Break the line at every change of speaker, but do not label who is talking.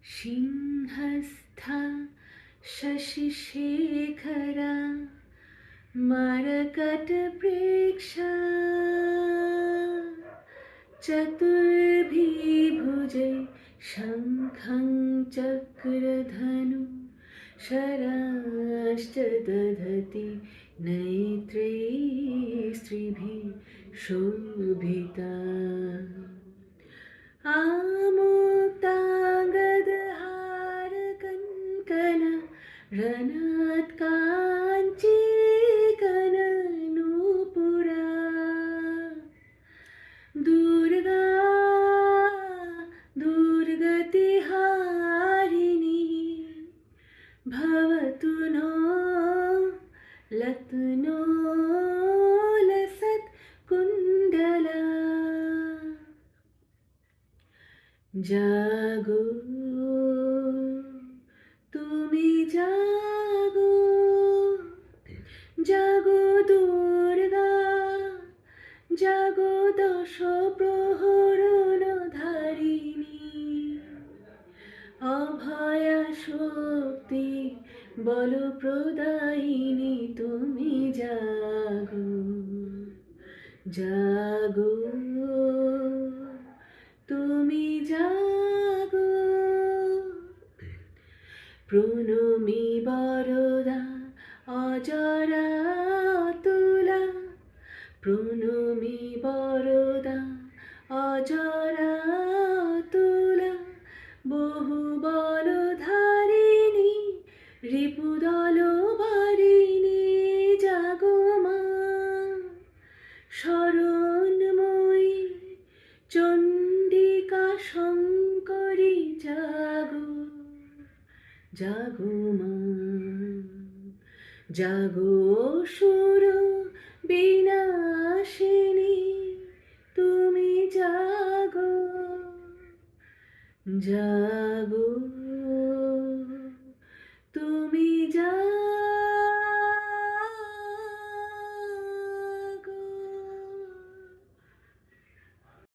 सिंहस्था शशिशेखरा मरकटप्रेक्षा चतुर्भिर्भुजे शङ्खं चक्रधनु शराश्च दधति नेत्रैः स्त्रिभिः शोभिता आमुक्ताङ्गदहारकङ्कण रणत्काञ्चीकननूपुरा दुर्गा दुर्गतिहारिणी भवतु नो लत्नो लसत्कुण्डला जागो তুমি জাগো জাগো দুর্গা জাগো দশ প্রহরণ ধারিণী অভয়া শক্তি বল প্রদায়িনী তুমি জাগো জাগো তুমি জাগো প্রণমী বরদা অজরা অতুলা প্রণমী বরদা অজরা অতুলা বহু বলধারিণী রিপুদল বারিণী জাগো মা শরণময়ী চণ্ডিকা শঙ্করী জাগো জাগো মা জাগো অসুর বিনাশিনী তুমি জাগো জাগো